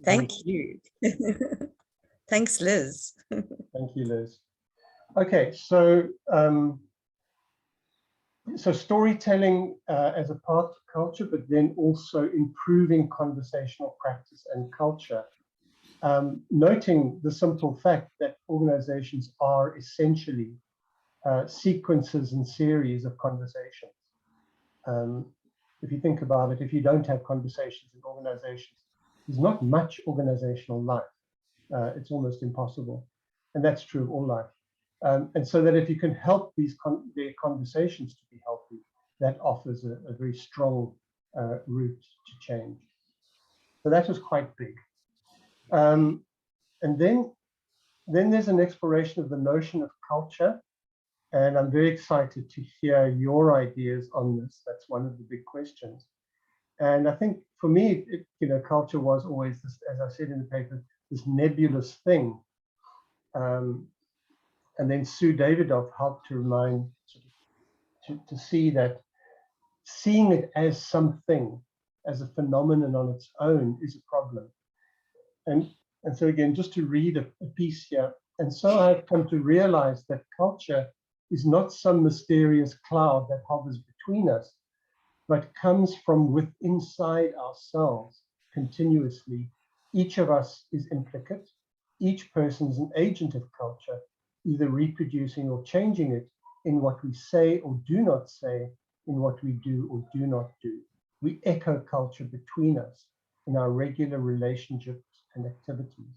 Thank you. Thanks, Liz. Thank you, Liz. Okay, so so storytelling as a part of culture, but then also improving conversational practice and culture. Noting the simple fact that organizations are essentially sequences and series of conversations. If you think about it, if you don't have conversations in organizations, there's not much organizational life. It's almost impossible. And that's true of all life. And so that if you can help their conversations to be healthy, that offers a very strong route to change. So that was quite big. And then there's an exploration of the notion of culture. And I'm very excited to hear your ideas on this. That's one of the big questions. And I think for me, culture was always this, as I said in the paper, this nebulous thing. And then Sue Davidoff helped to remind, to see that seeing it as something, as a phenomenon on its own, is a problem. And so again, just to read a piece here. And so I've come to realize that culture is not some mysterious cloud that hovers between us, but comes from within inside ourselves continuously. Each of us is implicate. Each person is an agent of culture, either reproducing or changing it in what we say or do not say, in what we do or do not do. We echo culture between us in our regular relationships and activities.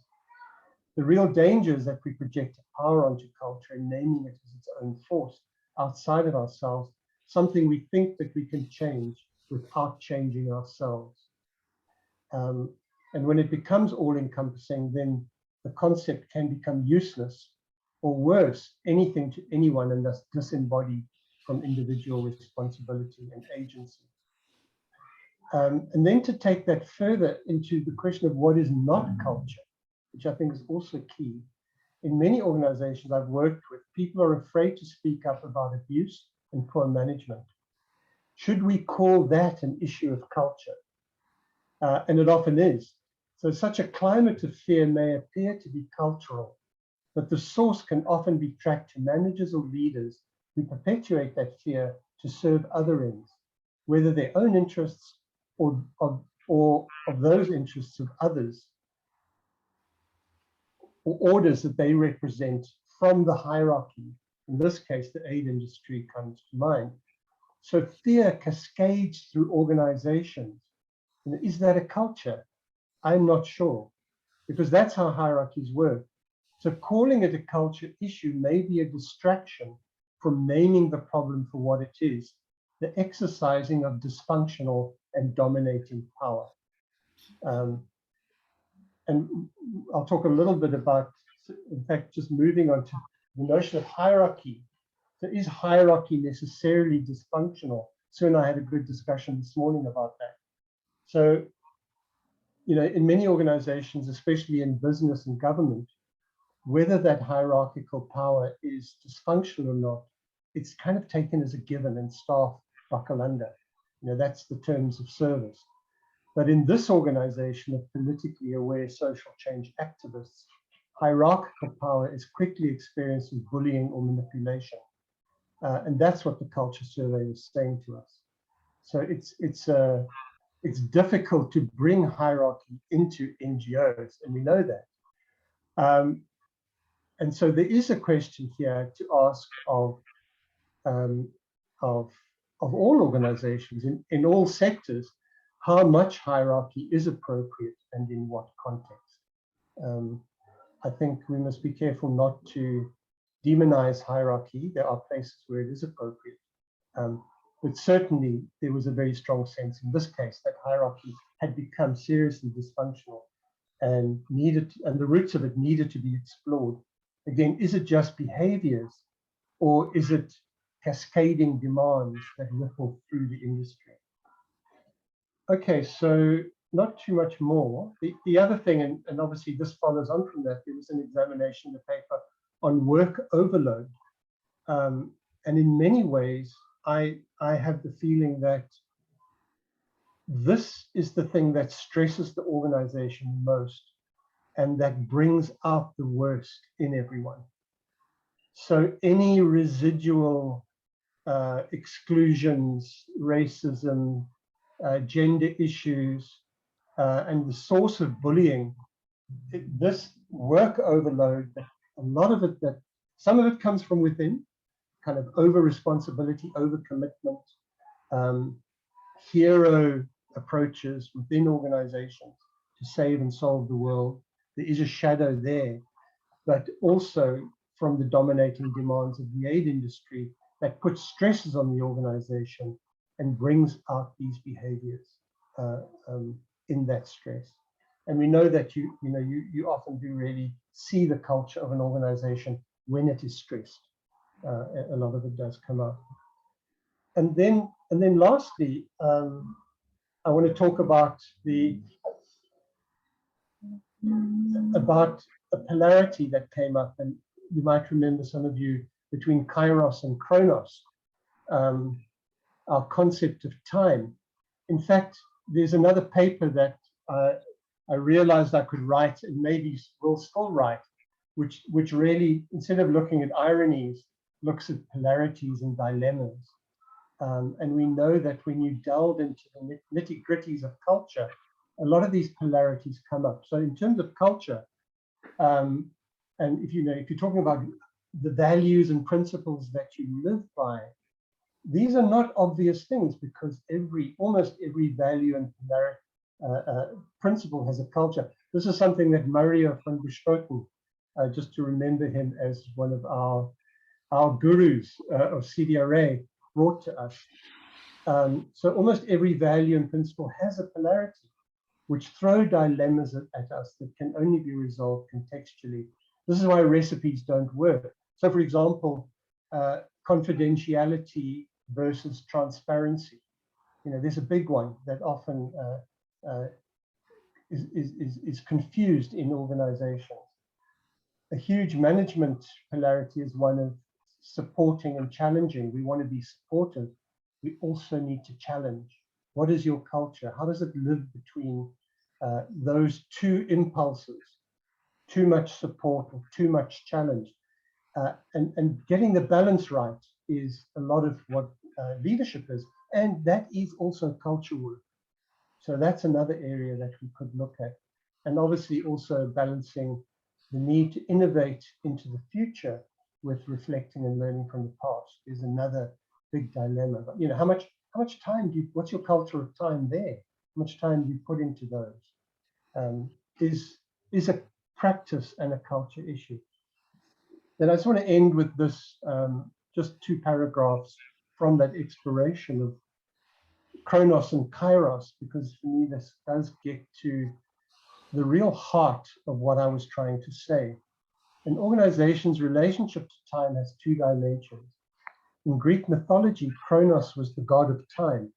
The real danger is that we project power onto culture and naming it as its own force outside of ourselves, something we think that we can change without changing ourselves. And when it becomes all-encompassing, then the concept can become useless, or worse, anything to anyone, and thus disembodied from individual responsibility and agency. And then to take that further into the question of what is not culture, which I think is also key. In many organizations I've worked with, people are afraid to speak up about abuse and poor management. Should we call that an issue of culture? And it often is. So such a climate of fear may appear to be cultural, but the source can often be tracked to managers or leaders who perpetuate that fear to serve other ends, whether their own interests or of those interests of others, or orders that they represent from the hierarchy. In this case, the aid industry comes to mind. So fear cascades through organizations. And is that a culture? I'm not sure, because that's how hierarchies work. So calling it a culture issue may be a distraction from naming the problem for what it is, the exercising of dysfunctional and dominating power. And I'll talk a little bit about, in fact, just moving on to the notion of hierarchy. So is hierarchy necessarily dysfunctional? Sue and I had a good discussion this morning about that. So, in many organizations, especially in business and government, whether that hierarchical power is dysfunctional or not, it's kind of taken as a given, and staff buckle under. That's the terms of service. But in this organization of politically aware social change activists, hierarchical power is quickly experienced as bullying or manipulation. And that's what the culture survey was saying to us. So it's difficult to bring hierarchy into NGOs, and we know that. And so there is a question here to ask of all organizations in all sectors, how much hierarchy is appropriate and in what context. I think we must be careful not to demonize hierarchy. There are places where it is appropriate. But certainly there was a very strong sense in this case that hierarchy had become seriously dysfunctional and the roots of it needed to be explored. Again, is it just behaviors, or is it cascading demands that ripple through the industry? Okay, so not too much more. The other thing, and obviously this follows on from that, there was an examination in the paper on work overload. And in many ways, I have the feeling that this is the thing that stresses the organization most and that brings out the worst in everyone. So any residual exclusions, racism, gender issues, and the source of bullying, this work overload, a lot of it, that some of it comes from within, kind of over responsibility, over commitment, hero approaches within organizations to save and solve the world. There is a shadow there, but also from the dominating demands of the aid industry that puts stresses on the organization and brings out these behaviors in that stress. And we know that you often do really see the culture of an organization when it is stressed. A lot of it does come up. And then lastly, I want to talk about a polarity that came up, and you might remember, some of you, between kairos and chronos, our concept of time. In fact, there's another paper that I realized I could write, and maybe will still write, which really, instead of looking at ironies, looks at polarities and dilemmas. And we know that when you delve into the nitty-gritties of culture, a lot of these polarities come up. So in terms of culture, and if you're talking about the values and principles that you live by, these are not obvious things, because almost every value and principle has a culture. This is something that Mario van Buschroten, just to remember him as one of our gurus of CDRA, brought to us. So almost every value and principle has a polarity, which throw dilemmas at us that can only be resolved contextually. This is why recipes don't work. So for example, confidentiality versus transparency. There's a big one that often is confused in organizations. A huge management polarity is one of supporting and challenging. We want to be supportive. We also need to challenge. What is your culture? How does it live between those two impulses? Too much support or too much challenge? And getting the balance right is a lot of what leadership is. And that is also culture work. So that's another area that we could look at. And obviously also balancing the need to innovate into the future with reflecting and learning from the past is another big dilemma. But how much time what's your culture of time there? How much time do you put into those? Is a practice and a culture issue. Then I just want to end with this, just 2 paragraphs from that exploration of chronos and kairos, because for me this does get to the real heart of what I was trying to say. An organization's relationship to time has 2 dimensions. In Greek mythology, Chronos was the god of time,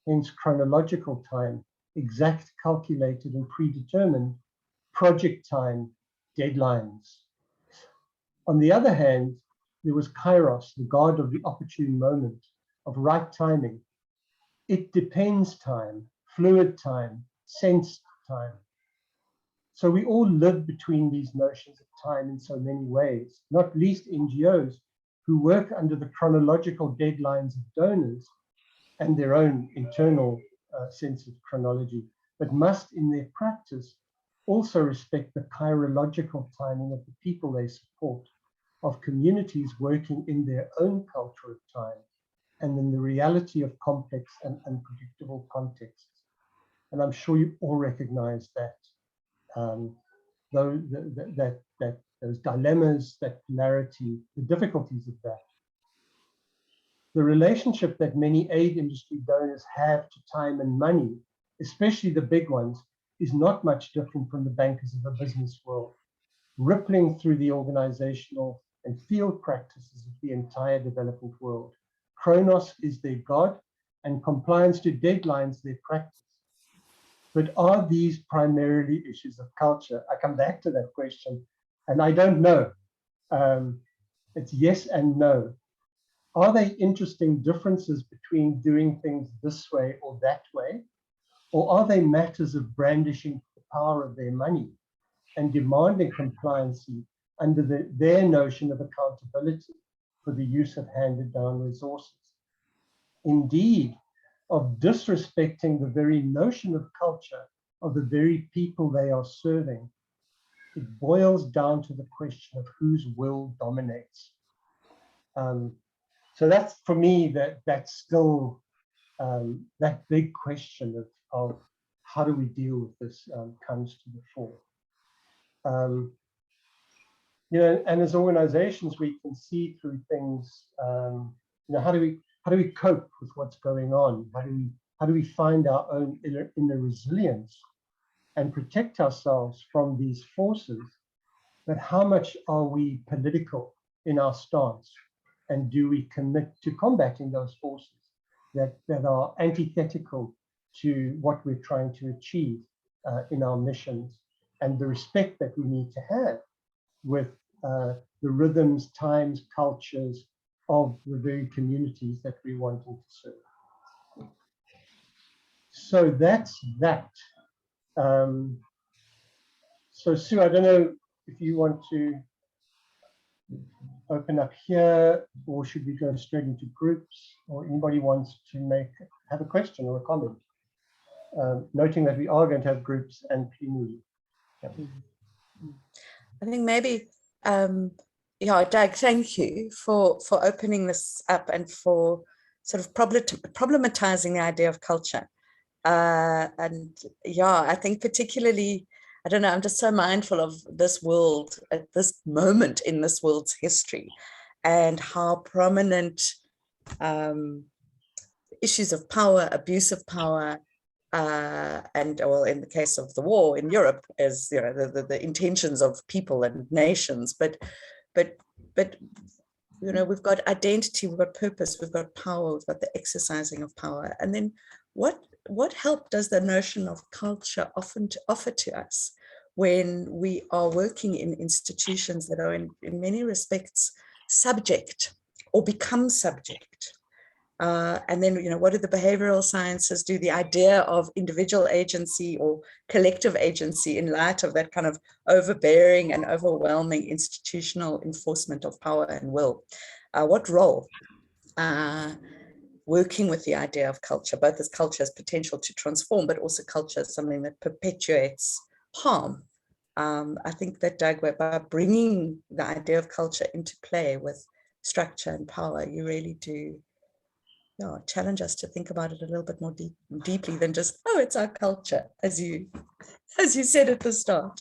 hence chronological time, exact, calculated, and predetermined, project time, deadlines. On the other hand, there was Kairos, the god of the opportune moment, of right timing. It depends time, fluid time, sensed time. So we all live between these notions of time in so many ways, not least NGOs who work under the chronological deadlines of donors and their own internal sense of chronology, but must in their practice also respect the chirological timing of the people they support, of communities working in their own culture of time, and in the reality of complex and unpredictable contexts. And I'm sure you all recognize that. Those dilemmas, that polarity, the difficulties of that. The relationship that many aid industry donors have to time and money, especially the big ones, is not much different from the bankers of the business world, rippling through the organizational and field practices of the entire development world. Chronos is their god, and compliance to deadlines their practice. But are these primarily issues of culture? I come back to that question, and I don't know. It's yes and no. Are they interesting differences between doing things this way or that way? Or are they matters of brandishing the power of their money and demanding compliancy under their notion of accountability for the use of handed down resources? Indeed, of disrespecting the very notion of culture of the very people they are serving. It boils down to the question of whose will dominates. So that's, for me, that's still that big question of how do we deal with this comes to the fore. You know, and as organizations, we can see through things, you know, how do we cope with what's going on? How do we find our own inner resilience and protect ourselves from these forces? But how much are we political in our stance? And do we commit to combating those forces that are antithetical to what we're trying to achieve in our missions, and the respect that we need to have with the rhythms, times, cultures of the very communities that we're wanting to serve? So that's that. So Sue, I don't know if you want to open up here, or should we go straight into groups, or anybody wants to have a question or a comment? Noting that we are going to have groups and plenary. Yeah. I think maybe, yeah, Doug, thank you for opening this up and for sort of problematizing the idea of culture. And yeah, I think particularly, I don't know, I'm just so mindful of this world at this moment in this world's history, and how prominent issues of power, abuse of power, and well, in the case of the war in Europe, is, you know, the intentions of people and nations, but you know, we've got identity, we've got purpose, we've got power, we've got the exercising of power. And then what help does the notion of culture offer to us when we are working in institutions that are in many respects subject or become subject? And then, you know, what do the behavioral sciences do? The idea of individual agency or collective agency in light of that kind of overbearing and overwhelming institutional enforcement of power and will. What role working with the idea of culture, both as culture as potential to transform, but also culture as something that perpetuates harm? I think that, Doug, by bringing the idea of culture into play with structure and power, you really do challenge us to think about it a little bit more deeply than just, oh, it's our culture, as you said at the start.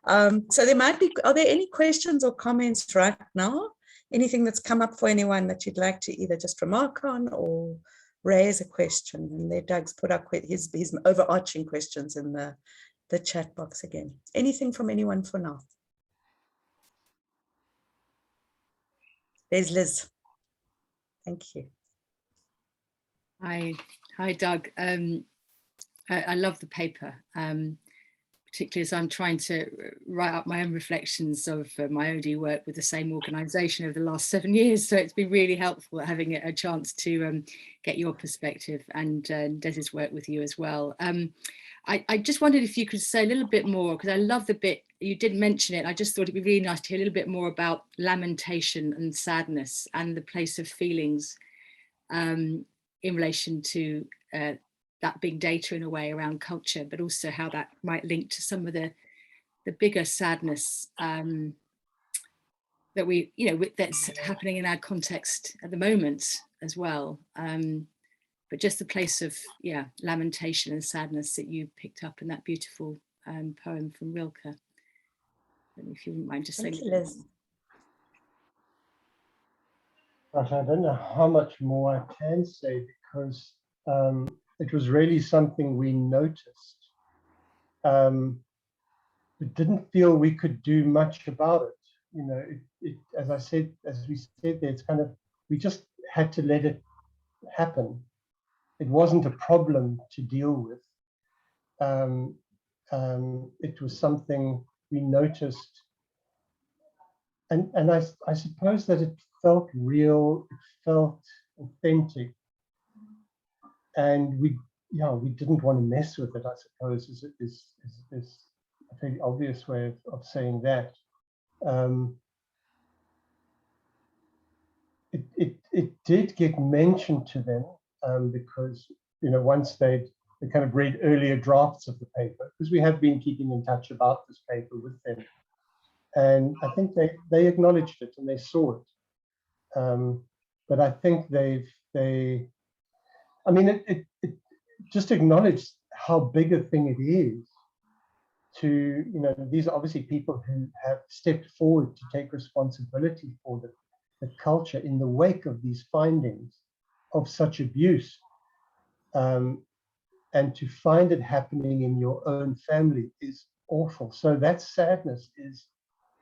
So there might be, are there any questions or comments right now? Anything that's come up for anyone that you'd like to either just remark on or raise a question? And there, Doug's put up his overarching questions in the chat box again. Anything from anyone for now? There's Liz. Thank you. Hi, Doug. I love the paper, particularly as I'm trying to write up my own reflections of my OD work with the same organisation over the last 7 years. So it's been really helpful having a chance to get your perspective, and Des's work with you as well. I just wondered if you could say a little bit more, because I love the bit, you did mention it, I just thought it'd be really nice to hear a little bit more about lamentation and sadness and the place of feelings in relation to that big data in a way around culture, but also how that might link to some of the bigger sadness that we, you know, that's happening in our context at the moment as well. But just the place of, yeah, lamentation and sadness that you picked up in that beautiful poem from Rilke. I don't know if you wouldn't mind just saying. Liz. Gosh, I don't know how much more I can say, because it was really something we noticed, but didn't feel we could do much about it. You know, as we said there, it's kind of, we just had to let it happen. It wasn't a problem to deal with. It was something we noticed, and I suppose that it felt real, it felt authentic, and yeah, we didn't want to mess with it, I suppose, is a very obvious way of saying that. It did get mentioned to them because, once they kind of read earlier drafts of the paper, because we have been keeping in touch about this paper with them. And I think they acknowledged it and they saw it. But I think it just acknowledged how big a thing it is to, these are obviously people who have stepped forward to take responsibility for the culture in the wake of these findings of such abuse. And to find it happening in your own family is awful. So that sadness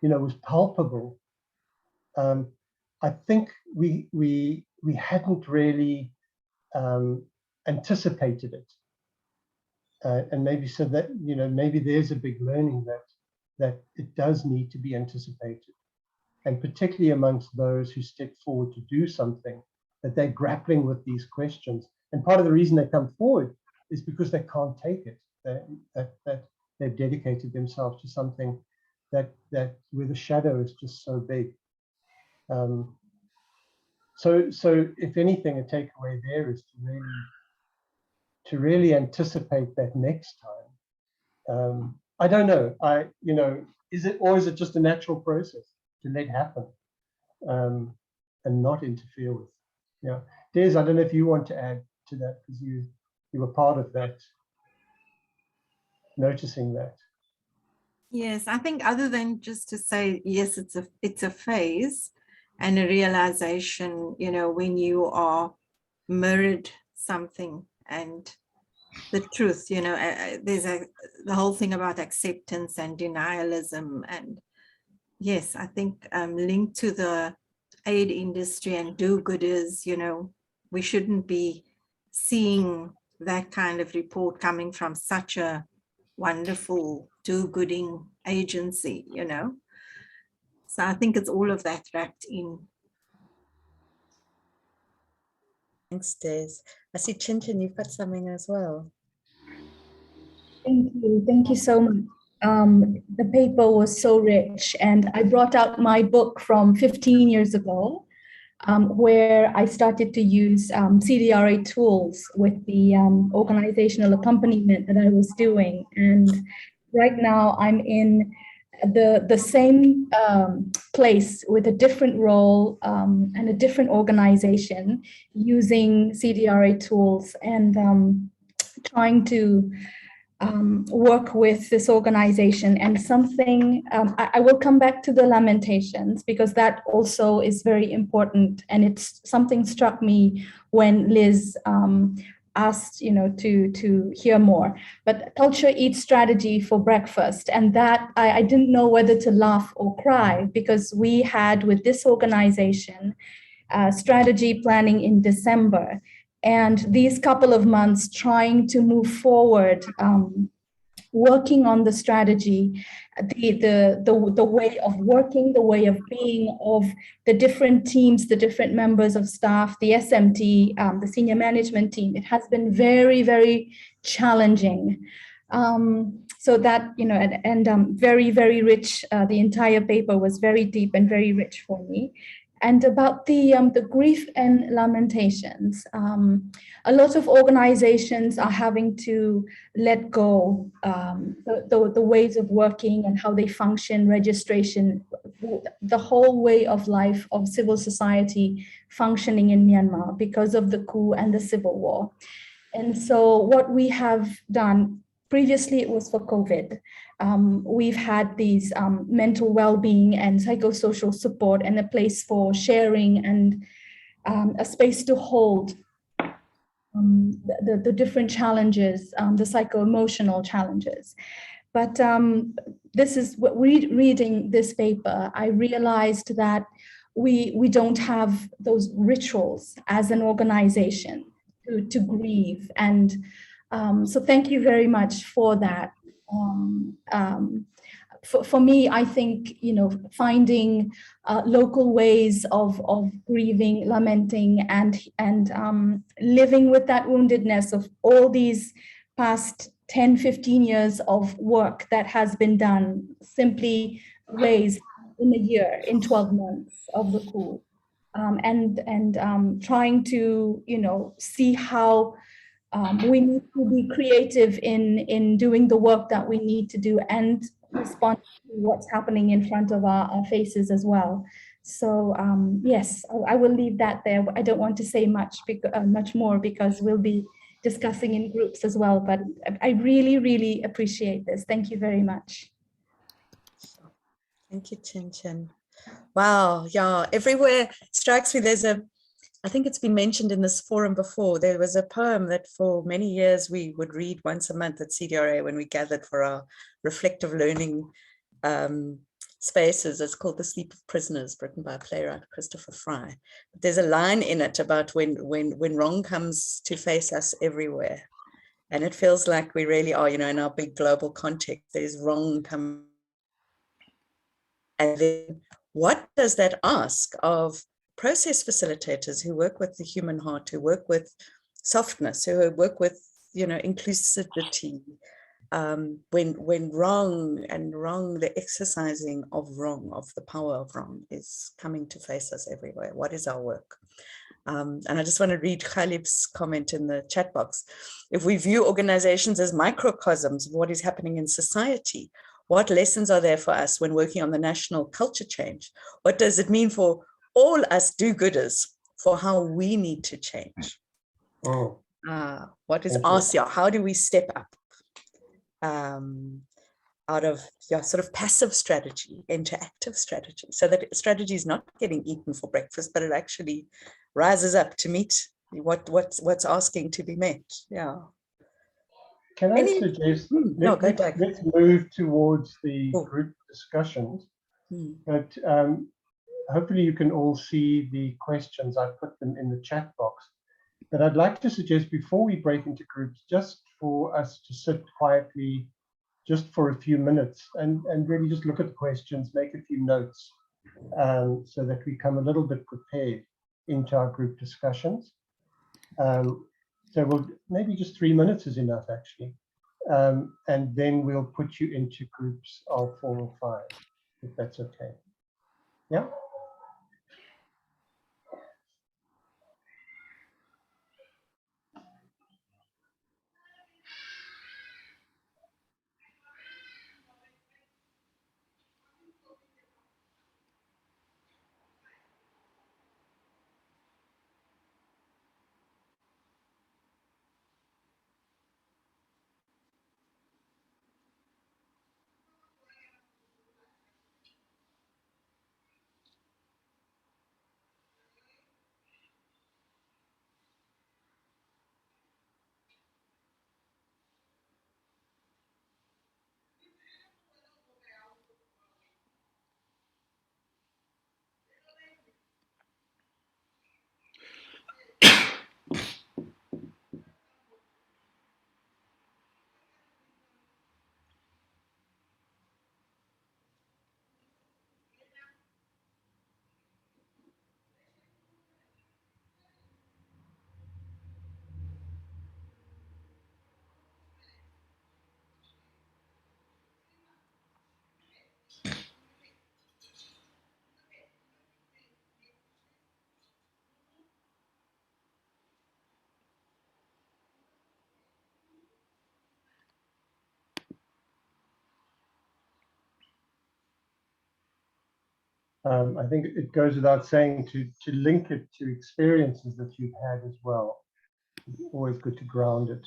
was palpable. I think we hadn't really anticipated it. And maybe so that, maybe there's a big learning that it does need to be anticipated. And particularly amongst those who step forward to do something, that they're grappling with these questions. And part of the reason they come forward is because they can't take it, that they've dedicated themselves to something that where the shadow is just so big. So if anything, a takeaway there is to really anticipate that next time. I don't know. Is it just a natural process to let happen and not interfere with? Yeah, Des, I don't know if you want to add to that because you were part of that, noticing that. Yes, I think other than just to say, yes, it's a phase and a realization, when you are mirrored something and the truth, there's the whole thing about acceptance and denialism. And yes, I think linked to the aid industry and do-gooders, we shouldn't be seeing that kind of report coming from such a wonderful do-gooding agency, So I think it's all of that wrapped in. Thanks, Des. I see Chin, you've got something as well. Thank you. Thank you so much. The paper was so rich, and I brought out my book from 15 years ago, where I started to use CDRA tools with the organizational accompaniment that I was doing. And right now I'm in the same place with a different role and a different organization using CDRA tools and trying to work with this organization. And something, I will come back to the lamentations because that also is very important. And it's something struck me when Liz asked, to hear more. But culture eats strategy for breakfast. And that I didn't know whether to laugh or cry, because we had with this organization strategy planning in December. And these couple of months trying to move forward, working on the strategy, the way of working, the way of being of the different teams, the different members of staff, the SMT, the senior management team. It has been very, very challenging. So that, and very, very rich. The entire paper was very deep and very rich for me. And about the grief and lamentations, a lot of organizations are having to let go the ways of working and how they function, registration, the whole way of life of civil society functioning in Myanmar because of the coup and the civil war. And so what we have done, previously it was for COVID. We've had these mental well-being and psychosocial support and a place for sharing and a space to hold the different challenges, the psycho-emotional challenges. But this is what reading this paper, I realized that we don't have those rituals as an organization to grieve. And so thank you very much for that. for me, I think, finding local ways of grieving, lamenting, and living with that woundedness of all these past 10, 15 years of work that has been done, simply raised in a year, in 12 months of the coup. And trying to, see how we need to be creative in doing the work that we need to do and respond to what's happening in front of our faces as well. So yes, I will leave that there. I don't want to say much more because we'll be discussing in groups as well, but I really, really appreciate this. Thank you very much. Thank you, Chin Chin. Wow, yeah, everywhere strikes me. I think it's been mentioned in this forum before, there was a poem that for many years we would read once a month at CDRA when we gathered for our reflective learning spaces. It's called The Sleep of Prisoners, written by playwright Christopher Fry. But there's a line in it about when wrong comes to face us everywhere. And it feels like we really are, in our big global context, there's wrong come. And then what does that ask of process facilitators who work with the human heart, who work with softness, who work with, inclusivity, when wrong, the exercising of wrong, of the power of wrong is coming to face us everywhere. What is our work? And I just want to read Khalib's comment in the chat box. If we view organizations as microcosms of what is happening in society, what lessons are there for us when working on the national culture change? What does it mean for all us do-gooders for how we need to change? Oh, what is ASIA? How do we step up out of sort of passive strategy into active strategy, so that strategy is not getting eaten for breakfast, but it actually rises up to meet what's asking to be met? Yeah. Can I suggest let's move towards the group discussions, but hopefully you can all see the questions. I put them in the chat box, but I'd like to suggest before we break into groups, just for us to sit quietly just for a few minutes and really just look at the questions, make a few notes, so that we come a little bit prepared into our group discussions. So maybe just 3 minutes is enough, actually. And then we'll put you into groups of 4 or 5, if that's okay. Yeah. I think it goes without saying to link it to experiences that you've had as well. It's always good to ground it.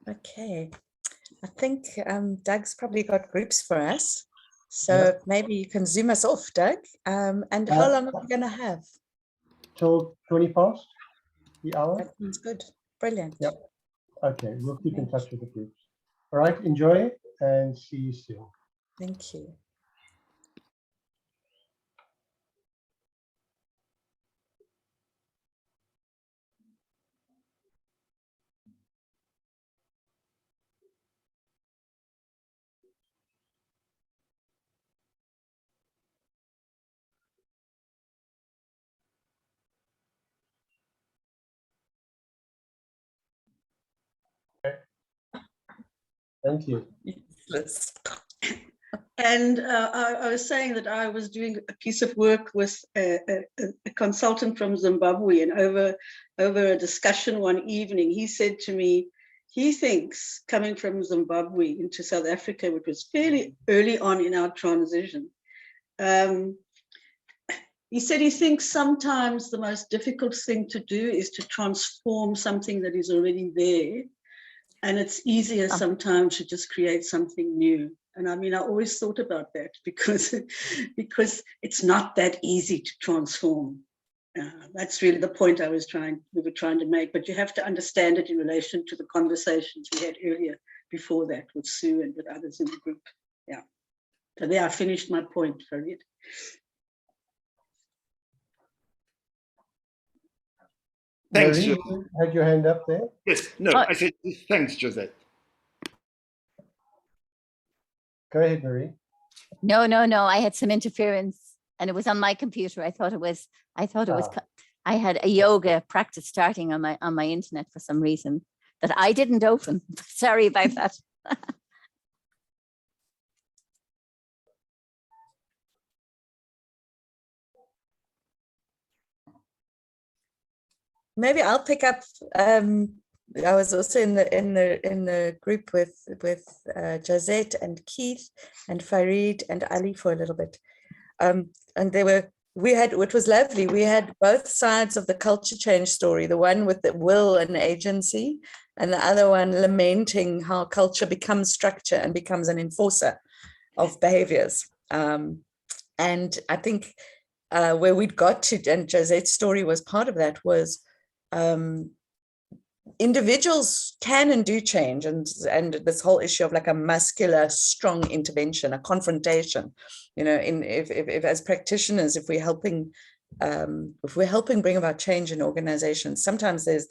Okay, I think Doug's probably got groups for us. So Yeah. maybe you can zoom us off, Doug. And how long are we going to have? Till 20 past the hour. That sounds good. Brilliant. Yep. Okay, we'll keep in touch with the groups. All right, enjoy and see you soon. Thank you. Thank you. Let's And I was saying that I was doing a piece of work with a consultant from Zimbabwe, and over a discussion one evening, he said to me, he thinks coming from Zimbabwe into South Africa, which was fairly early on in our transition, he said he thinks sometimes the most difficult thing to do is to transform something that is already there. And it's easier sometimes to just create something new. And I mean, I always thought about that because it's not that easy to transform. That's really the point we were trying to make. But you have to understand it in relation to the conversations we had earlier before that with Sue and with others in the group. Yeah. So there, I finished my point, Farid. Thanks, Marie, Josette. you had your hand up there? Yes, no, I said thanks, Josette. Go ahead, Marie. No. I had some interference, and it was on my computer. I thought it was. I had a yoga practice starting on my internet for some reason that I didn't open. Sorry about that. maybe I'll pick up. I was also in the group with Josette and Keith and Farid and Ali for a little bit, and it was lovely. We had both sides of the culture change story: the one with the will and agency, and the other one lamenting how culture becomes structure and becomes an enforcer of behaviors. And I think where we'd got to, and Josette's story was part of that, was individuals can and do change, and this whole issue of like a muscular, strong intervention, a confrontation, if as practitioners, if we're helping bring about change in organizations, sometimes there's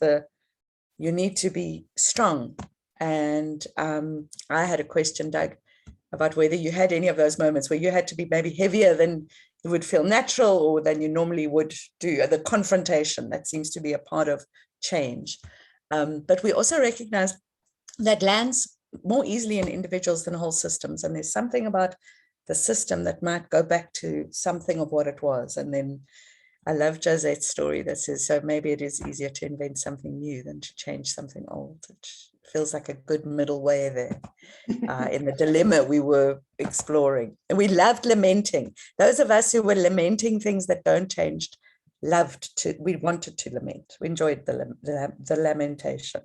you need to be strong. And I had a question, Doug, about whether you had any of those moments where you had to be maybe heavier than it would feel natural or than you normally would do, the confrontation that seems to be a part of change. But we also recognize that lands more easily in individuals than whole systems. And there's something about the system that might go back to something of what it was. And then I love Josette's story that says, so maybe it is easier to invent something new than to change something old. It feels like a good middle way there in the dilemma we were exploring. And we loved lamenting. Those of us who were lamenting things that don't change, we wanted to lament. We enjoyed the lamentation.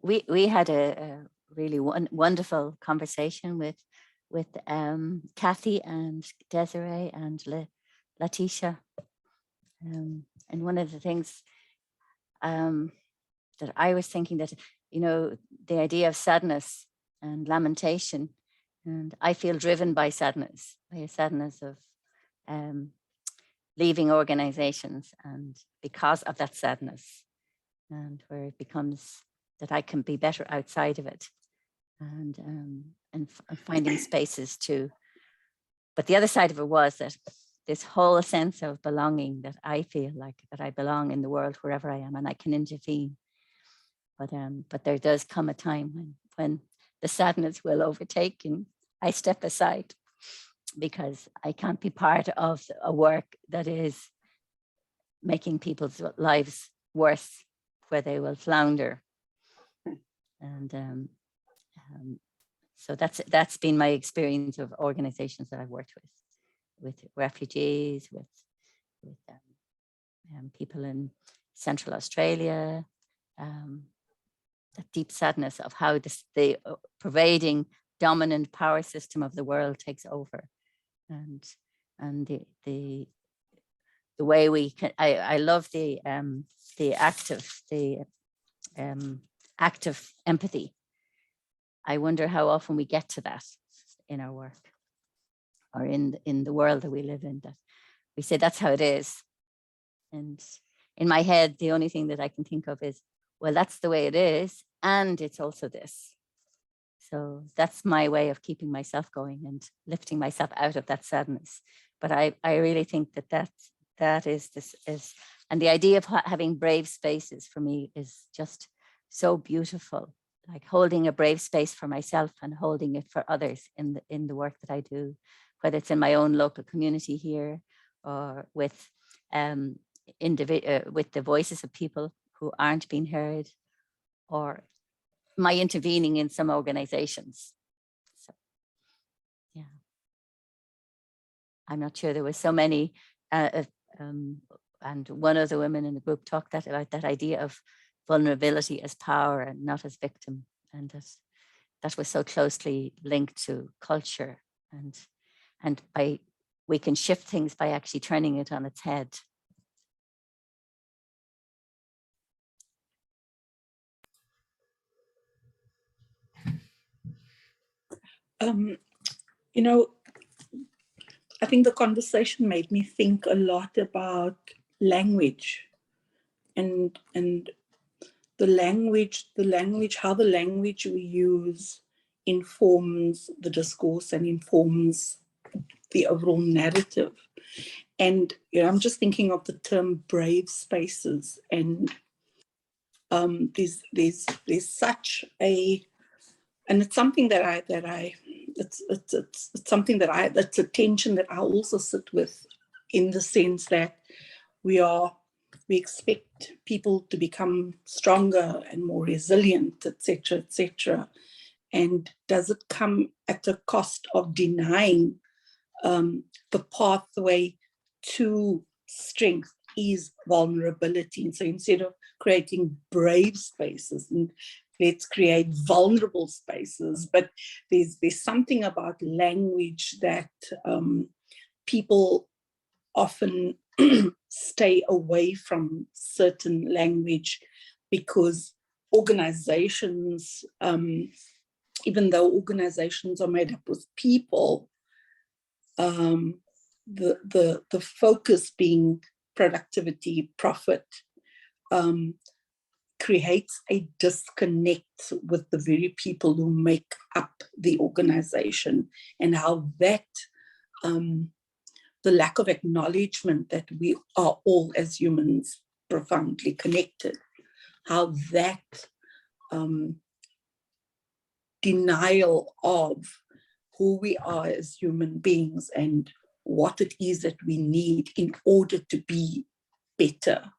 We had a really wonderful conversation with Kathy and Desiree and Letitia. And one of the things that I was thinking that, the idea of sadness and lamentation, and I feel driven by a sadness of leaving organizations, and because of that sadness, and where it becomes that I can be better outside of it, and finding spaces to but the other side of it was that this whole sense of belonging, that I feel like that I belong in the world wherever I am and I can intervene. But there does come a time when the sadness will overtake and I step aside, because I can't be part of a work that is making people's lives worse, where they will flounder. And so that's been my experience of organizations that I've worked with refugees, with people in Central Australia, the deep sadness of how the pervading dominant power system of the world takes over, and the way we can. I love the active empathy. I wonder how often we get to that in our work, or in the world that we live in, that we say that's how it is. And in my head, the only thing that I can think of is, well, that's the way it is, and it's also this. So that's my way of keeping myself going and lifting myself out of that sadness. But I really think that is this is, and the idea of having brave spaces for me is just so beautiful. Like holding a brave space for myself and holding it for others in the work that I do, whether it's in my own local community here, or with the voices of people who aren't being heard, or my intervening in some organizations. So, yeah, I'm not sure there was so many, and one of the women in the group talked about that idea of vulnerability as power and not as victim, and that was so closely linked to culture, and we can shift things by actually turning it on its head. You know, I think the conversation made me think a lot about language and the language, how the language we use informs the discourse and informs the overall narrative. And I'm just thinking of the term brave spaces, and there's such a, and it's something it's something that's a tension that I also sit with, in the sense that we expect people to become stronger and more resilient, etc., etc. And does it come at the cost of denying the pathway to strength is vulnerability? And so instead of creating brave spaces, and let's create vulnerable spaces. But there's something about language that people often stay away from certain language, because organizations, even though organizations are made up with people, the focus being productivity, profit, creates a disconnect with the very people who make up the organization, and how that the lack of acknowledgement that we are all as humans profoundly connected, how that denial of who we are as human beings and what it is that we need in order to be better.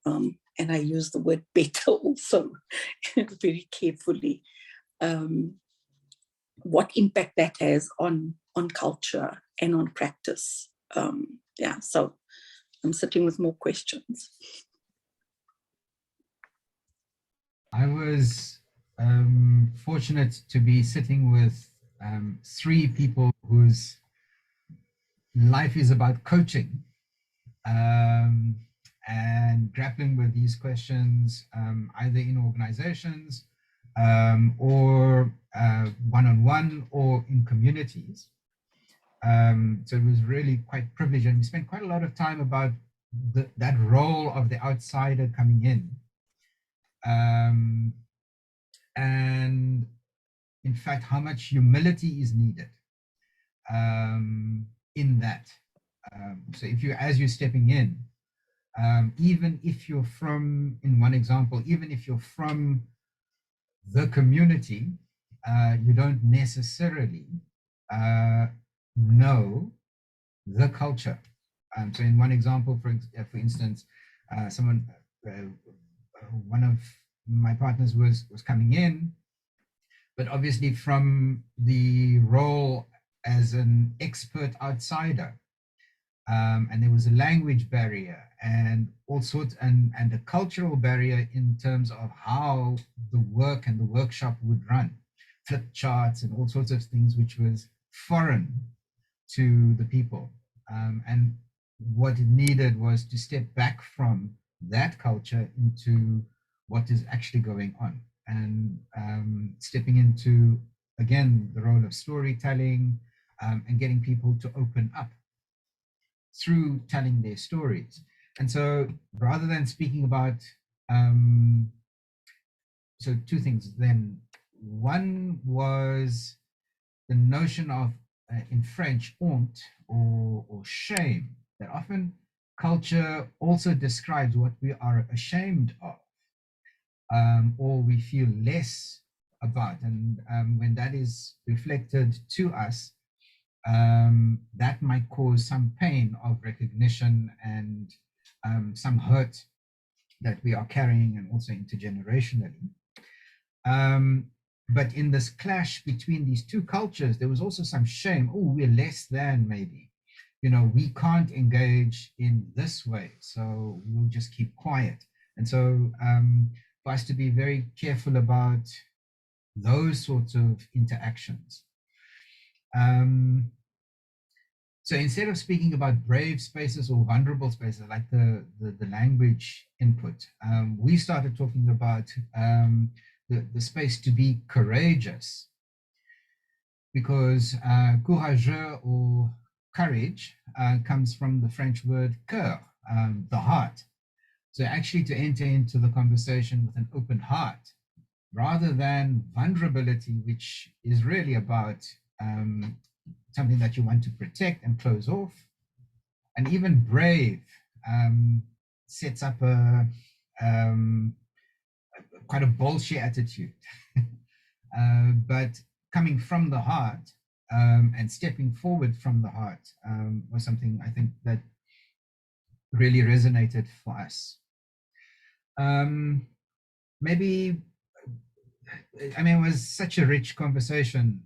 And I use the word better also very carefully. What impact that has on culture and on practice. Yeah, so I'm sitting with more questions. I was fortunate to be sitting with 3 people whose life is about coaching and grappling with these questions, either in organizations or one-on-one or in communities. So it was really quite privileged, and we spent quite a lot of time about that role of the outsider coming in. And in fact, how much humility is needed in that. So if you, as you're stepping in, even if you're from, in one example, even if you're from the community, you don't necessarily know the culture. So in one example, for instance, one of my partners was coming in, but obviously from the role as an expert outsider, and there was a language barrier and all sorts, and a cultural barrier in terms of how the work and the workshop would run, flip charts and all sorts of things, which was foreign to the people. And what it needed was to step back from that culture into what is actually going on, and stepping into, again, the role of storytelling, and getting people to open up through telling their stories. And so rather than speaking about, so two things then. One was the notion of, in French, honte, or shame, that often culture also describes what we are ashamed of, or we feel less about. And when that is reflected to us, that might cause some pain of recognition and some hurt that we are carrying, and also intergenerationally. But in this clash between these two cultures, there was also some shame. Oh, we're less than, maybe. You know, we can't engage in this way, so we'll just keep quiet. And so for us to be very careful about those sorts of interactions. So instead of speaking about brave spaces or vulnerable spaces, like the language input, we started talking about the space to be courageous, because courageux, or courage, comes from the French word cœur, the heart. So actually to enter into the conversation with an open heart, rather than vulnerability, which is really about something that you want to protect and close off. And even brave sets up quite a bullshit attitude. But coming from the heart, and stepping forward from the heart, was something I think that really resonated for us. Maybe, I mean, it was such a rich conversation,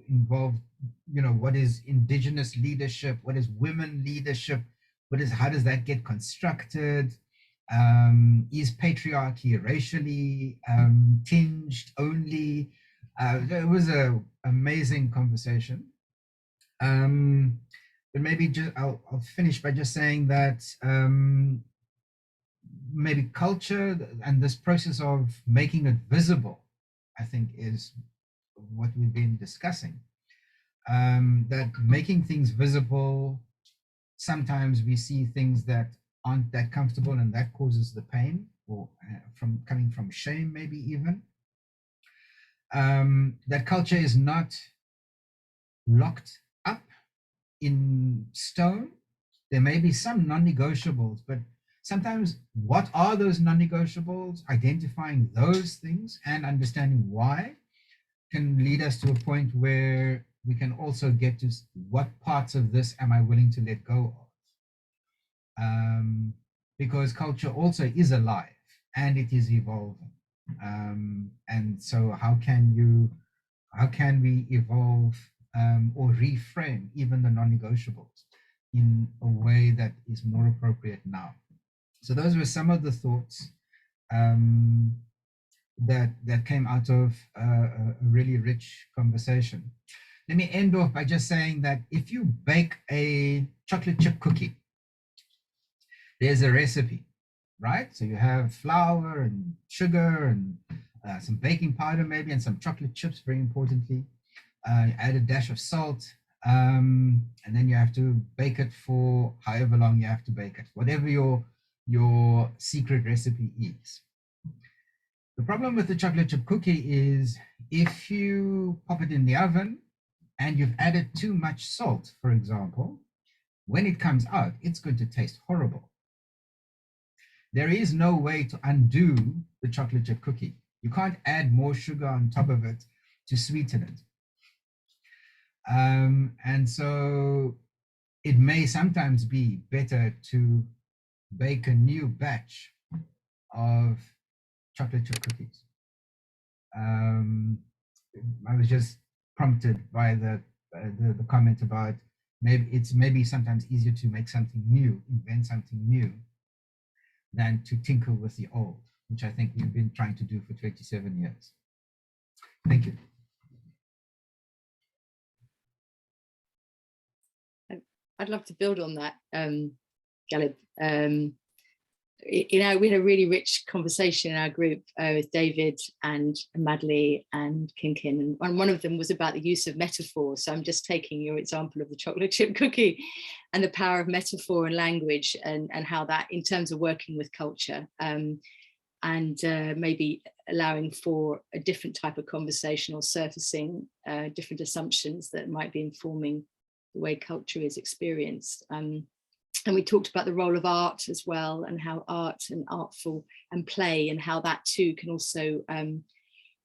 involved, you know, what is Indigenous leadership, what is women leadership, how does that get constructed? Is patriarchy racially tinged only? It was an amazing conversation. But maybe just I'll finish by just saying that maybe culture and this process of making it visible, I think, is what we've been discussing. That making things visible, sometimes we see things that aren't that comfortable, and that causes the pain, or coming from shame, maybe even. That culture is not locked up in stone. There may be some non-negotiables, but sometimes what are those non-negotiables, identifying those things and understanding why, can lead us to a point where we can also get to what parts of this am I willing to let go of? Because culture also is alive and it is evolving. And so how can we evolve or reframe even the non-negotiables in a way that is more appropriate now? So those were some of the thoughts that came out of a really rich conversation. Let me end off by just saying that if you bake a chocolate chip cookie, there's a recipe, right? So you have flour and sugar and some baking powder maybe, and some chocolate chips, very importantly. Add a dash of salt, and then you have to bake it for however long you have to bake it, whatever your secret recipe is. The problem with the chocolate chip cookie is if you pop it in the oven, and you've added too much salt, for example, when it comes out, it's going to taste horrible. There is no way to undo the chocolate chip cookie. You can't add more sugar on top of it to sweeten it. And so it may sometimes be better to bake a new batch of chocolate chip cookies. I was just prompted by the comment about maybe sometimes easier to make something new, invent something new, than to tinker with the old, which I think we've been trying to do for 27 years. Thank you. I'd love to build on that, Galib. We had a really rich conversation in our group with David and Madeleine and Kinkin, and one of them was about the use of metaphor. So I'm just taking your example of the chocolate chip cookie and the power of metaphor and language, and how that, in terms of working with culture, and maybe allowing for a different type of conversation or surfacing different assumptions that might be informing the way culture is experienced. And we talked about the role of art as well, and how art and artful and play, and how that too can also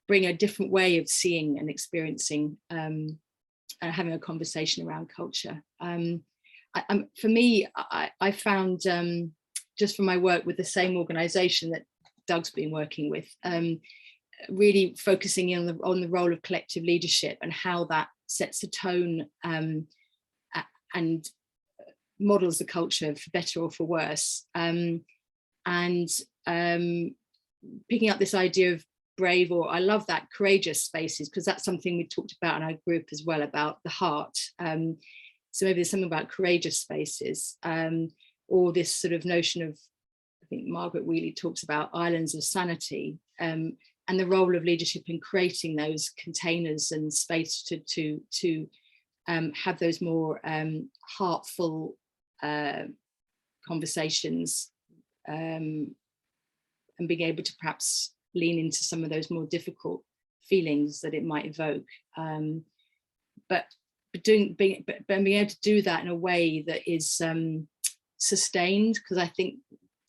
bring a different way of seeing and experiencing and having a conversation around culture. For me, I found, just from my work with the same organisation that Doug's been working with, really focusing in on the role of collective leadership and how that sets a tone and models the culture for better or for worse, and picking up this idea of brave, or I love that, courageous spaces, because that's something we talked about in our group as well, about the heart. So maybe there's something about courageous spaces, or this sort of notion of, I think Margaret Wheatley talks about islands of sanity, and the role of leadership in creating those containers and space to have those more heartful conversations, and being able to perhaps lean into some of those more difficult feelings that it might evoke, but being able to do that in a way that is sustained, because I think,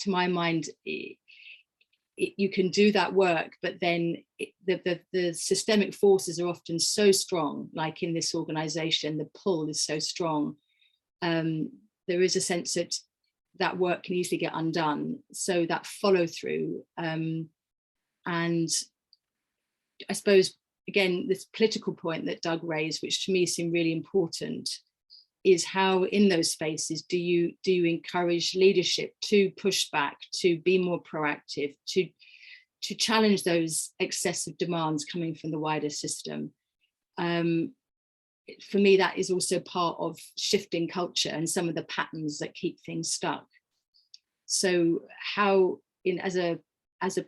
to my mind, you can do that work, but then the systemic forces are often so strong, like in this organisation, the pull is so strong. There is a sense that that work can easily get undone. So that follow through, and I suppose, again, this political point that Doug raised, which to me seemed really important, is how in those spaces do you encourage leadership to push back, to be more proactive, to challenge those excessive demands coming from the wider system. For me, that is also part of shifting culture and some of the patterns that keep things stuck. So how, as a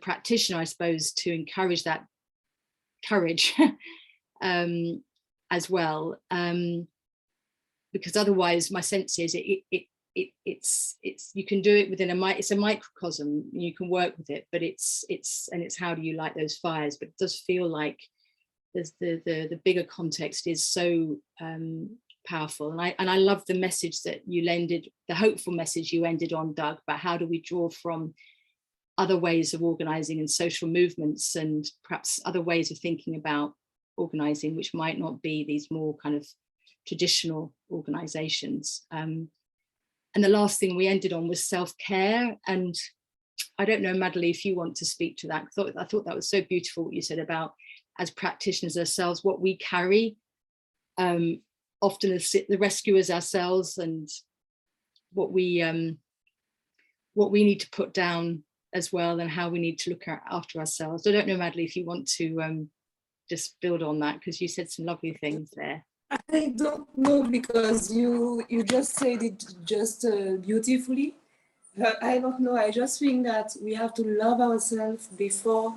practitioner, I suppose, to encourage that courage as well, because otherwise my sense is it's you can do it within it's a microcosm, you can work with it, but it's how do you light those fires. But it does feel like there's the bigger context is so powerful, and I love the message that you ended, the hopeful message you ended on, Doug, about how do we draw from other ways of organizing and social movements, and perhaps other ways of thinking about organizing, which might not be these more kind of traditional organizations. And the last thing we ended on was self-care. And I don't know, Madeleine, if you want to speak to that. I thought that was so beautiful what you said about, as practitioners ourselves, what we carry, often as the rescuers ourselves, and what we need to put down as well, and how we need to look after ourselves. I don't know, Madeleine, if you want to just build on that, because you said some lovely things there. I don't know, because you just said it just beautifully. I don't know, I just think that we have to love ourselves before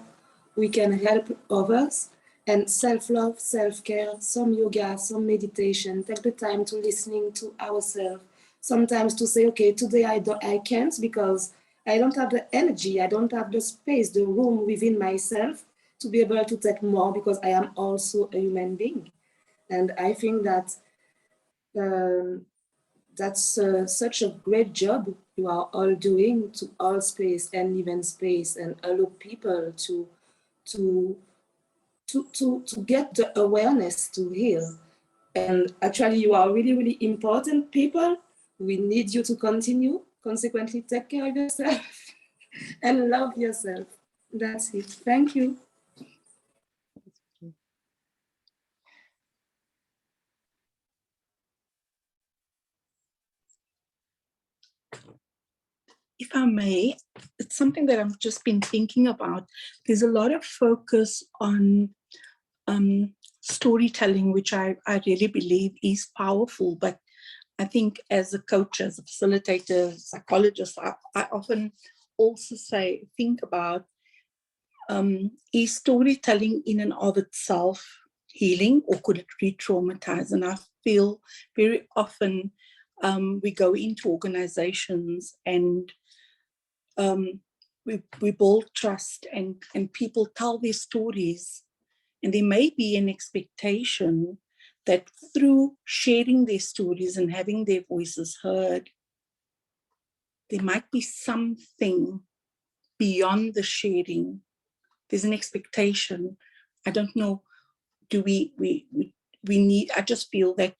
we can help others. And self-love, self-care, some yoga, some meditation, take the time to listening to ourselves. Sometimes to say, okay, today I can't, because I don't have the energy, I don't have the space, the room within myself to be able to take more, because I am also a human being. And I think that that's such a great job you are all doing to all space and even space and allow people to get the awareness to heal. And actually, you are really, really important people. We need you to continue. Consequently, take care of yourself and love yourself. That's it. Thank you. If I may, it's something that I've just been thinking about. There's a lot of focus on storytelling, which I really believe is powerful. But I think as a coach, as a facilitator, psychologist, I often also think about, is storytelling in and of itself healing, or could it re-traumatize? And I feel very often we go into organizations and we build trust, and people tell their stories, and there may be an expectation that through sharing their stories and having their voices heard, there might be something beyond the sharing. There's an expectation. I don't know, do we need, I just feel that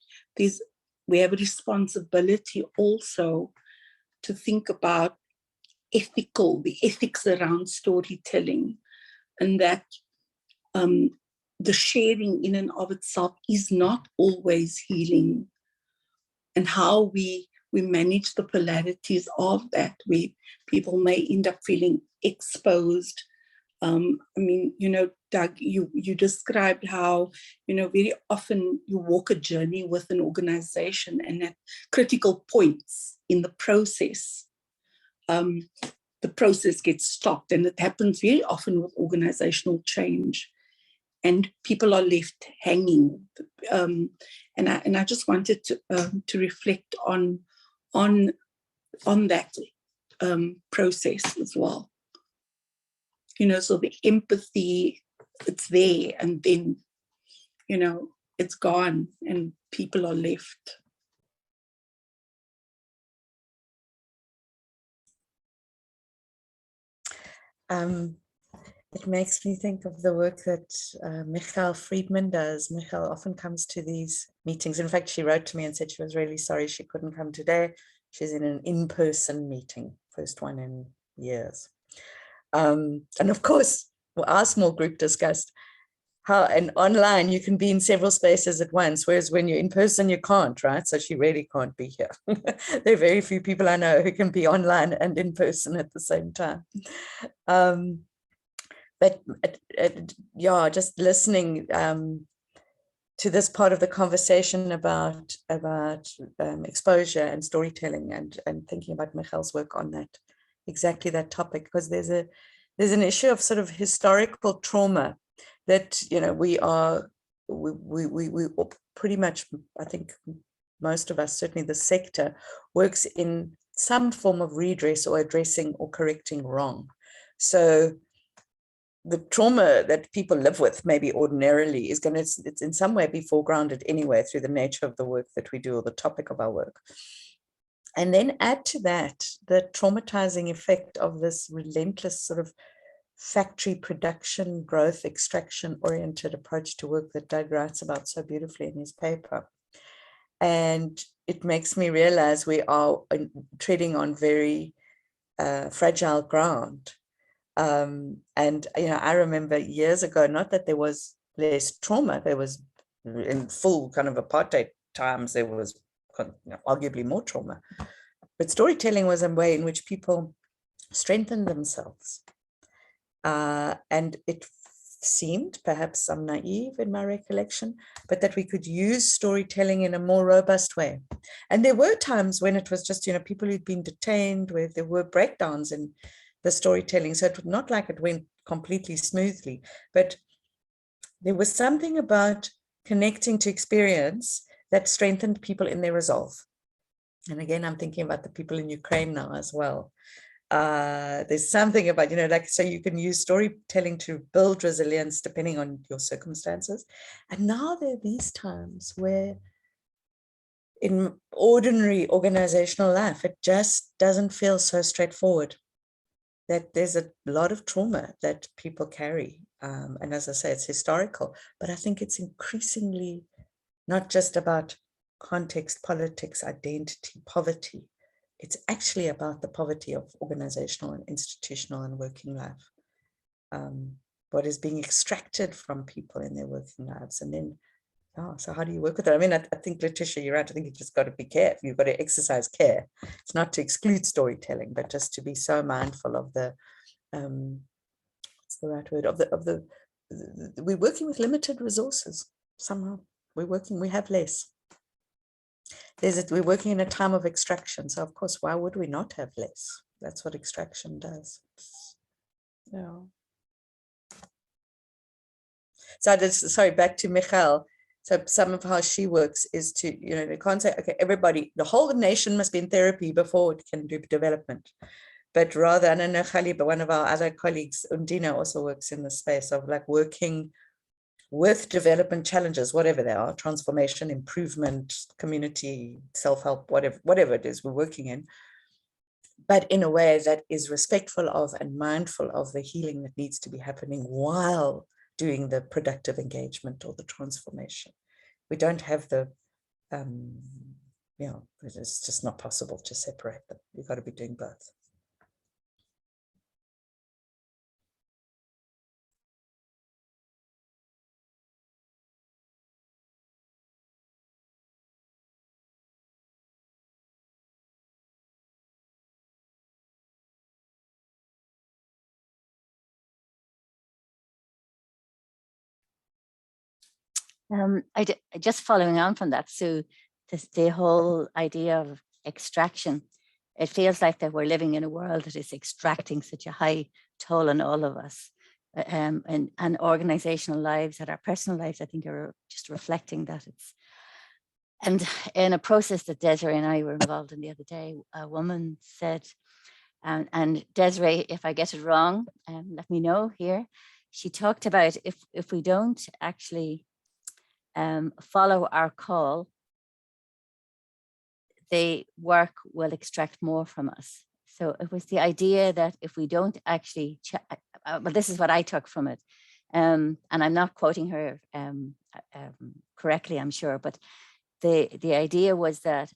we have a responsibility also to think about the ethics around storytelling, and that the sharing in and of itself is not always healing, and how we manage the polarities of that. People may end up feeling exposed. I mean, Doug, you described how, very often you walk a journey with an organization, and at critical points in the process gets stopped, and it happens very often with organizational change, and people are left hanging. And I just wanted to reflect on that process as well. So the empathy, it's there, and then, it's gone, and people are left. It makes me think of the work that Michael Friedman does. Michael often comes to these meetings. In fact, she wrote to me and said she was really sorry she couldn't come today. She's in an in-person meeting, first one in years. And of course, our small group discussed how, and online you can be in several spaces at once, whereas when you're in person, you can't, right? So she really can't be here. There are very few people I know who can be online and in person at the same time. But yeah, just listening to this part of the conversation about exposure and storytelling, and thinking about Michel's work on that, exactly that topic, because there's an issue of sort of historical trauma that, we pretty much, I think most of us, certainly the sector, works in some form of redress or addressing or correcting wrong. So the trauma that people live with, maybe ordinarily, is it's in some way be foregrounded anyway through the nature of the work that we do, or the topic of our work. And then add to that the traumatizing effect of this relentless sort of factory production, growth, extraction oriented approach to work that Doug writes about so beautifully in his paper. And it makes me realize we are treading on very fragile ground. And, I remember years ago, not that there was less trauma, there was, in full kind of apartheid times, there was arguably more trauma. But storytelling was a way in which people strengthened themselves. And it seemed, perhaps I'm naive in my recollection, but that we could use storytelling in a more robust way. And there were times when it was just, people who'd been detained, where there were breakdowns in the storytelling. So it was not like it went completely smoothly, but there was something about connecting to experience that strengthened people in their resolve. And again, I'm thinking about the people in Ukraine now as well. There's something about, like, so you can use storytelling to build resilience depending on your circumstances. And now there are these times where in ordinary organizational life, it just doesn't feel so straightforward, that there's a lot of trauma that people carry. And as I say, it's historical, but I think it's increasingly not just about context, politics, identity, poverty. It's actually about the poverty of organizational and institutional and working life. What is being extracted from people in their working lives. And then, so how do you work with it? I mean, I think, Letitia, you're right. I think you've just got to be careful. You've got to exercise care. It's not to exclude storytelling, but just to be so mindful of the, what's the right word, we're working with limited resources somehow. We have less. We're working in a time of extraction. So of course, why would we not have less? That's what extraction does. Yeah. So sorry, back to Michal. So some of how she works is to, they can't say, okay, everybody, the whole nation must be in therapy before it can do development. But rather, and I know Khali, but one of our other colleagues, Undina, also works in the space of like working with development challenges, whatever they are, transformation, improvement, community, self-help, whatever it is we're working in, but in a way that is respectful of and mindful of the healing that needs to be happening while doing the productive engagement or the transformation. We don't have the, it's just not possible to separate them. You've got to be doing both. Just following on from that, Sue, the whole idea of extraction, it feels like that we're living in a world that is extracting such a high toll on all of us. And organizational lives and our personal lives, I think, are just reflecting that. And in a process that Desiree and I were involved in the other day, a woman said, and Desiree, if I get it wrong, let me know here. She talked about if we don't actually follow our call, the work will extract more from us. So it was the idea that if we don't actually, well, this is what I took from it. And I'm not quoting her correctly, I'm sure, but the idea was that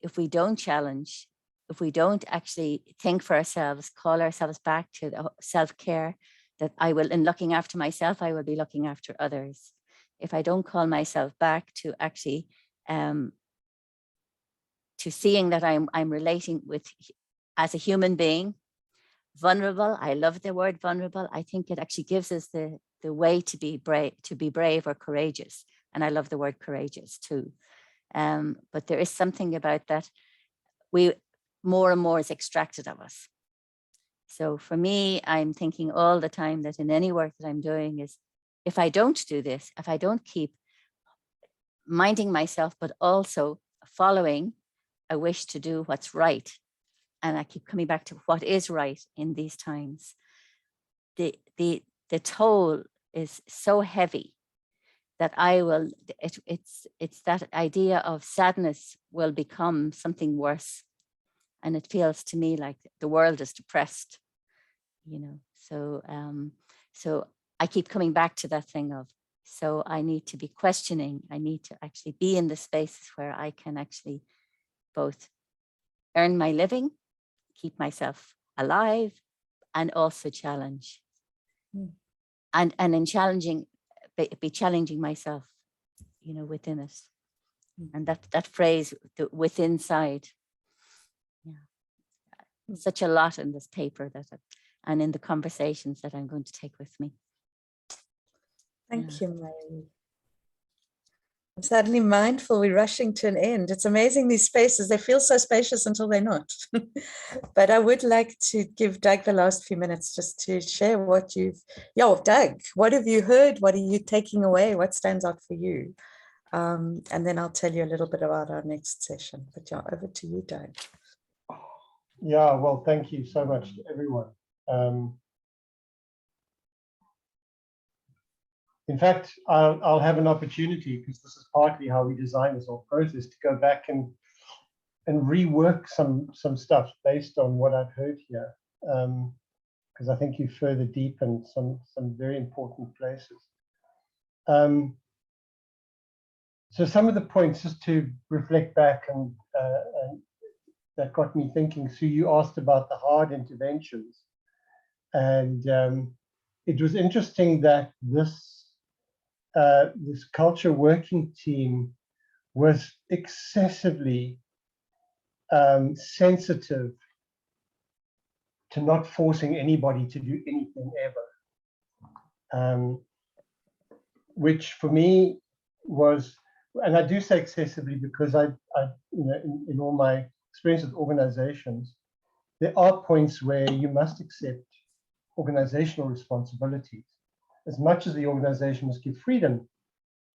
if we don't challenge, if we don't actually think for ourselves, call ourselves back to the self-care, that I will, in looking after myself, I will be looking after others. If I don't call myself back to actually, to seeing that I'm relating with, as a human being, vulnerable. I love the word vulnerable. I think it actually gives us the way to be brave or courageous. And I love the word courageous too. But there is something about that more and more is extracted of us. So for me, I'm thinking all the time that in any work that I'm doing is, if I don't do this, if I don't keep minding myself, but also following a wish to do what's right, and I keep coming back to what is right in these times, the toll is so heavy that it's that idea of sadness will become something worse. And it feels to me like the world is depressed, so I keep coming back to that thing of, so I need to be questioning. I need to actually be in the spaces where I can actually both earn my living, keep myself alive, and also challenge. And in challenging, be challenging myself, within it. And that phrase, the within side. Yeah. Such a lot in this paper and in the conversations that I'm going to take with me. Thank you, Mary. I'm suddenly mindful we're rushing to an end. It's amazing, these spaces, they feel so spacious until they're not. But I would like to give Doug the last few minutes just to share what Doug, what have you heard? What are you taking away? What stands out for you? And then I'll tell you a little bit about our next session. But over to you, Doug. Yeah, well, thank you so much to everyone. In fact, I'll have an opportunity, because this is partly how we design this whole process, to go back and rework some stuff based on what I've heard here, because I think you further deepen some very important places. So some of the points, just to reflect back, and that got me thinking. So you asked about the hard interventions, and it was interesting that this culture working team was excessively sensitive to not forcing anybody to do anything ever, which for me was, and I do say excessively because I you know, in all my experience with organizations, there are points where you must accept organizational responsibilities, as much as the organization must give freedom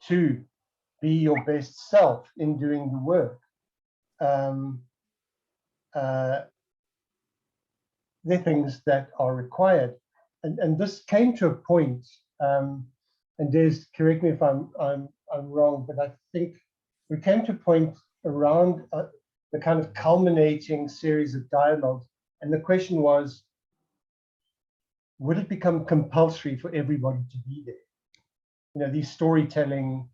to be your best self in doing the work. There are things that are required, and this came to a point. And Des, correct me if I'm wrong, but I think we came to a point around the kind of culminating series of dialogues, and the question was, would it become compulsory for everybody to be there? You know, these storytelling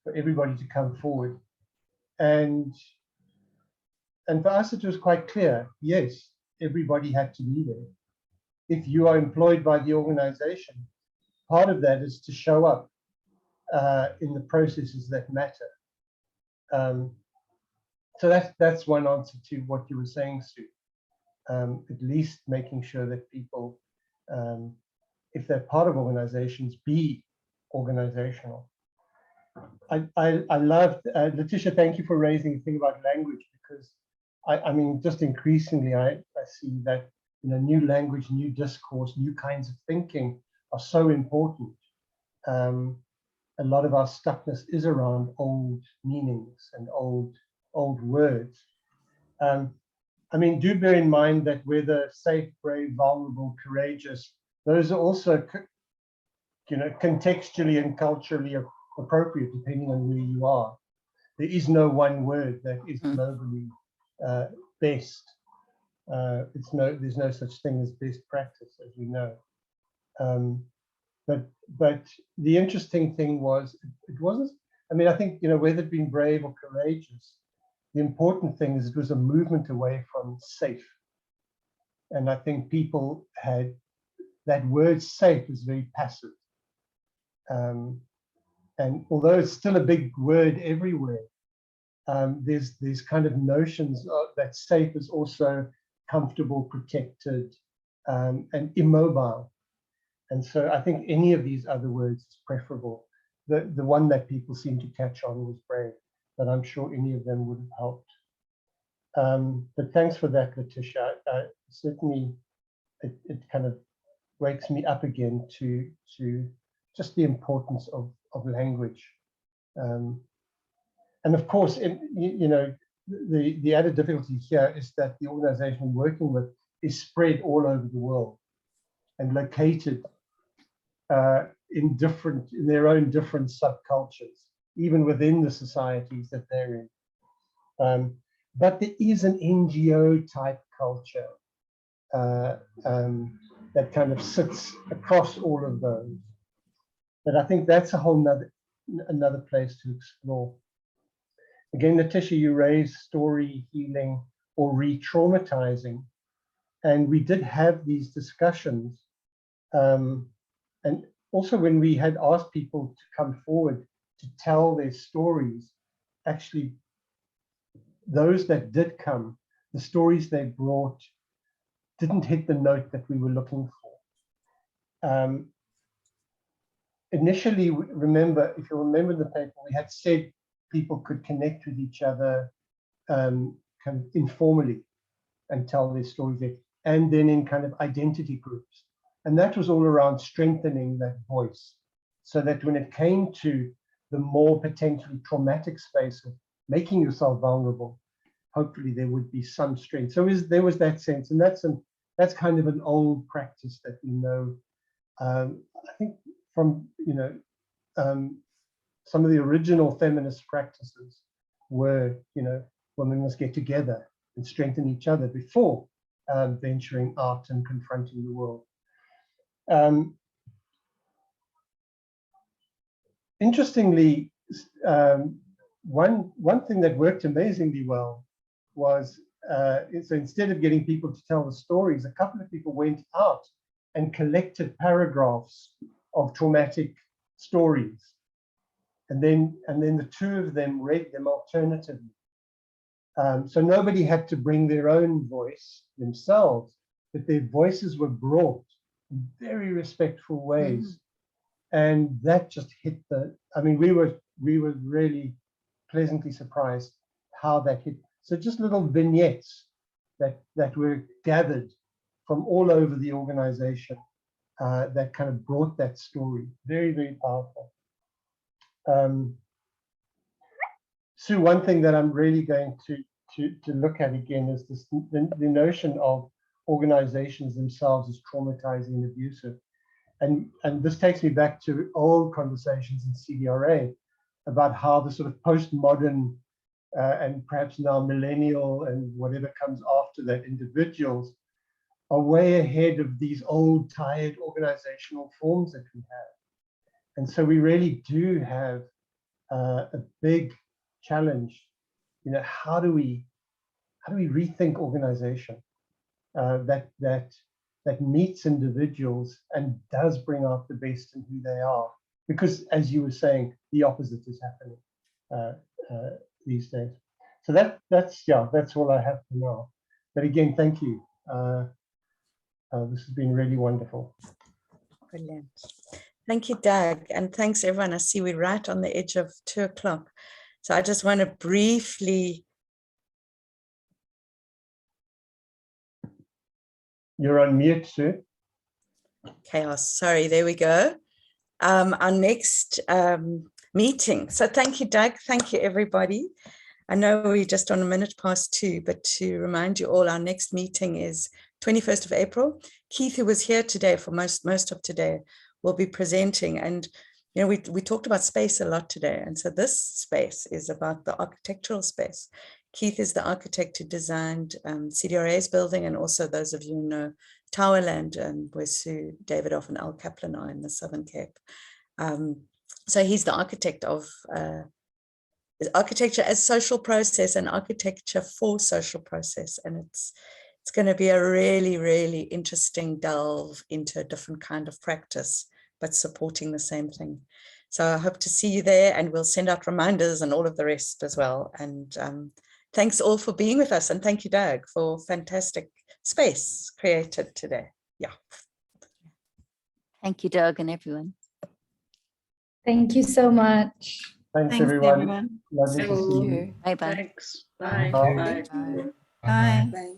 for everybody to come forward, and for us it was quite clear, yes, everybody had to be there. If you are employed by the organization, part of that is to show up in the processes that matter. So that's one answer to what you were saying, Sue. At least making sure that people, if they're part of organizations, be organizational. I loved, Letitia, thank you for raising the thing about language, because I mean, just increasingly I see that, you know, new language, new discourse, new kinds of thinking are so important. A lot of our stuckness is around old meanings and old words. I mean, do bear in mind that whether safe, brave, vulnerable, courageous, those are also, you know, contextually and culturally appropriate depending on where you are. There is no one word that is globally best. There's no such thing as best practice, as we know. But the interesting thing was, it wasn't, I mean, I think, you know, whether it been brave or courageous, the important thing is it was a movement away from safe. And I think people had, that word safe is very passive. And although it's still a big word everywhere, there's kind of notions that safe is also comfortable, protected, and immobile. And so I think any of these other words is preferable. The one that people seem to catch on was brave, but I'm sure any of them would have helped. But thanks for that, Letitia. Certainly, it kind of wakes me up again to just the importance of language. And of course, you know, the added difficulty here is that the organization we're working with is spread all over the world and located in their own different subcultures, even within the societies that they're in. But there is an NGO type culture that kind of sits across all of those. But I think that's a whole another place to explore. Again, Letitia, you raised story healing or re-traumatizing, and we did have these discussions. And also when we had asked people to come forward to tell their stories, actually, those that did come, the stories they brought didn't hit the note that we were looking for. Initially, remember, if you remember the paper, we had said people could connect with each other kind of informally and tell their stories there, and then in kind of identity groups. And that was all around strengthening that voice, so that when it came to the more potentially traumatic space of making yourself vulnerable, hopefully there would be some strength. So there was that sense, and that's kind of an old practice that we know. I think from some of the original feminist practices were, women must get together and strengthen each other before venturing out and confronting the world. Interestingly, one thing that worked amazingly well was, so instead of getting people to tell the stories, a couple of people went out and collected paragraphs of traumatic stories. And then the two of them read them alternatively. So nobody had to bring their own voice themselves, but their voices were brought in very respectful ways. And that just hit we were really pleasantly surprised how that hit. So just little vignettes that were gathered from all over the organization that kind of brought that story. Very, very powerful. Sue, one thing that I'm really going to look at again is the notion of organizations themselves as traumatizing and abusive. And this takes me back to old conversations in CDRA about how the sort of postmodern and perhaps now millennial and whatever comes after that individuals are way ahead of these old tired organizational forms that we have. And so we really do have a big challenge. How do we rethink organization that meets individuals and does bring out the best in who they are? Because, as you were saying, the opposite is happening these days. So that's all I have for now. But again, thank you. This has been really wonderful. Brilliant. Thank you, Doug, and thanks everyone. I see we're right on the edge of 2 o'clock. So I just want to briefly. You're on mute, Sue. Chaos. Sorry, there we go. Our next meeting. So thank you, Doug. Thank you, everybody. I know we're just on 2:01, but to remind you all, our next meeting is 21st of April. Keith, who was here today for most of today, will be presenting. And we talked about space a lot today. And so this space is about the architectural space. Keith is the architect who designed CDRA's building, and also those of you who know Towerland, where Sue Davidoff and Al Kaplan are in the Southern Cape. So he's the architect of architecture as social process and architecture for social process. And it's going to be a really, really interesting delve into a different kind of practice, but supporting the same thing. So I hope to see you there, and we'll send out reminders and all of the rest as well. And thanks all for being with us. And thank you, Doug, for fantastic space created today. Yeah. Thank you, Doug, and everyone. Thank you so much. Thanks everyone. Lovely to see you. Bye-bye. Thanks. Bye. Bye. Bye. Bye. Bye.